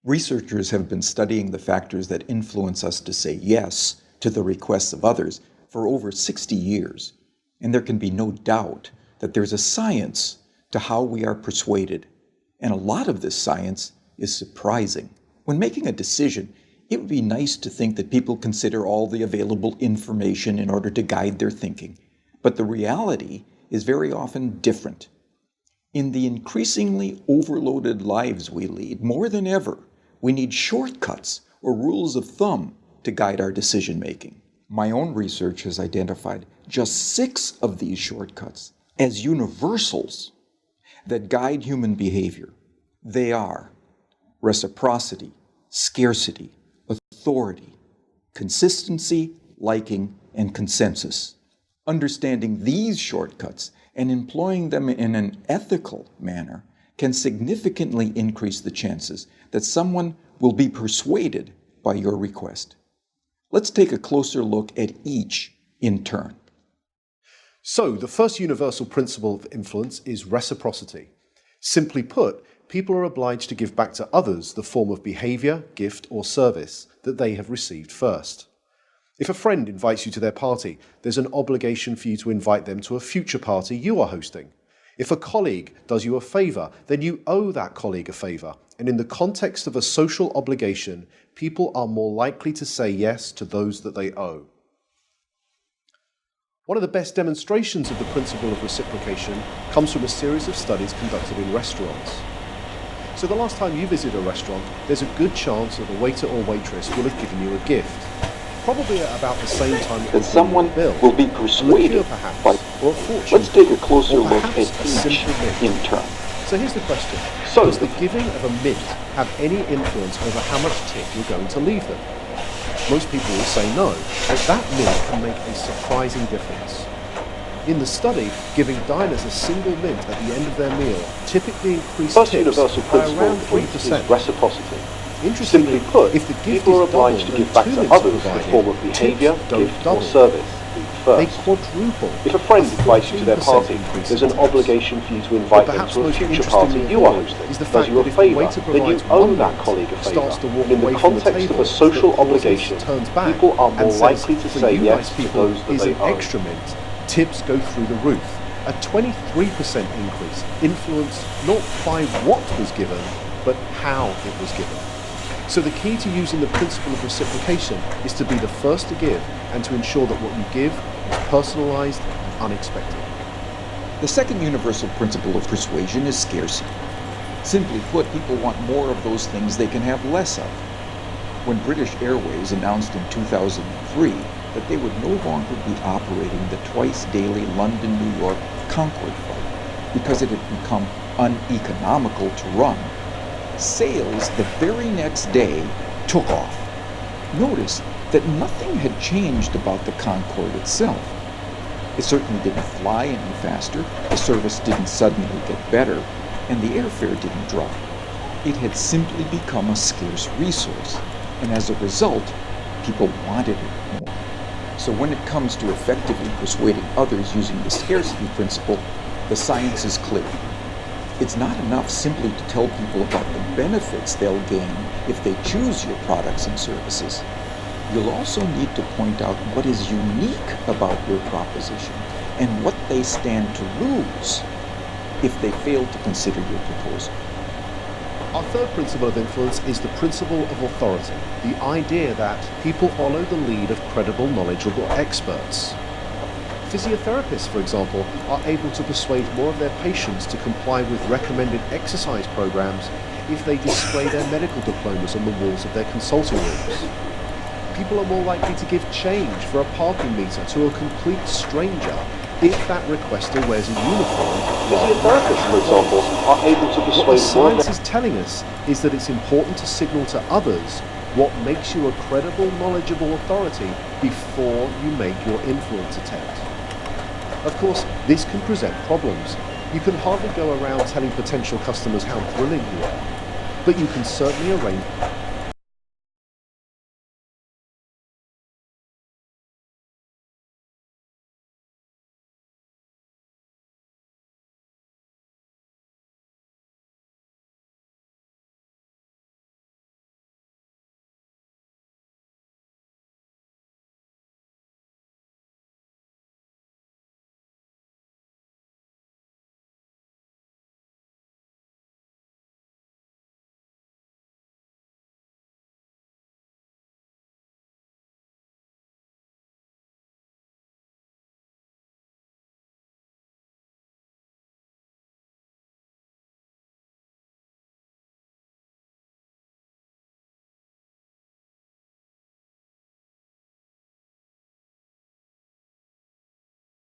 Researchers have been studying the factors that influence us to say yes to the requests of others for over 60 years, and there can be no doubt that there's a science to how we are persuaded, and a lot of this science is surprising. When making a decision, it would be nice to think that people consider all the available information in order to guide their thinking, but the reality is very often different. In the increasingly overloaded lives we lead, more than ever, we need shortcuts or rules of thumb to guide our decision-making. My own research has identified just 6 of these shortcuts as universals that guide human behavior. They are reciprocity, scarcity, authority, consistency, liking, and consensus. Understanding these shortcuts and employing them in an ethical manner can significantly increase the chances that someone will be persuaded by your request. Let's take a closer look at each in turn. So, the first universal principle of influence is reciprocity. Simply put, people are obliged to give back to others the form of behavior, gift, or service that they have received first. If a friend invites you to their party, there's an obligation for you to invite them to a future party you are hosting. If a colleague does you a favor, then you owe that colleague a favor. And in the context of a social obligation, people are more likely to say yes to those that they owe. One of the best demonstrations of the principle of reciprocation comes from a series of studies conducted in restaurants. So the last time you visit a restaurant, there's a good chance that the waiter or waitress will have given you a gift. Probably at about the same time that someone will be persuaded by. Or a fortune. Let's take a closer look at each in turn. So here's the question. So does the giving of a mint have any influence over how much tip you're going to leave them? Most people will say no, but that mint can make a surprising difference. In the study, giving diners a single mint at the end of their meal typically increased tips by around 3%. Reciprocity. Interestingly, Simply put, if the gift people are is obliged to doubled give back and to 2 others mints the provided, form of behavior, tips don't gift, double. or service. They First, quadruple. if a friend invites you to their 14% party, increase there's in an tips. obligation for you to invite them Perhaps to a most future party interestingly you are of all hosting. is the Does fact you that a if the favour, waiter then you provides owe one that mint, colleague a favour. starts to walk And in the away from the context of table, a social pauses, obligation, turns back, people are more and says, likely to "For say you yes nice to people, those that is they an owe. extra mint." Tips go through the roof. A 23% increase influenced not by what was given, but how it was given. So the key to using the principle of reciprocation is to be the first to give and to ensure that what you give is personalized and unexpected. The second universal principle of persuasion is scarcity. Simply put, people want more of those things they can have less of. When British Airways announced in 2003 that they would no longer be operating the twice-daily London-New York Concorde flight because it had become uneconomical to run, sales the very next day took off. Notice that nothing had changed about the Concorde itself. It certainly didn't fly any faster, the service didn't suddenly get better, and the airfare didn't drop. It had simply become a scarce resource, and as a result, people wanted it more. So when it comes to effectively persuading others using the scarcity principle, the science is clear. It's not enough simply to tell people about the benefits they'll gain if they choose your products and services. You'll also need to point out what is unique about your proposition and what they stand to lose if they fail to consider your proposal. Our third principle of influence is the principle of authority, the idea that people follow the lead of credible, knowledgeable experts. Physiotherapists, for example, are able to persuade more of their patients to comply with recommended exercise programs if they display their medical diplomas on the walls of their consulting rooms. People are more likely to give change for a parking meter to a complete stranger if that requester wears a uniform. Physiotherapists, for example, are able to What the persuade more of science their is telling us is that it's important to signal to others what makes you a credible, knowledgeable authority before you make your influence attempt. Of course, this can present problems. You can hardly go around telling potential customers how brilliant you are, but you can certainly arrange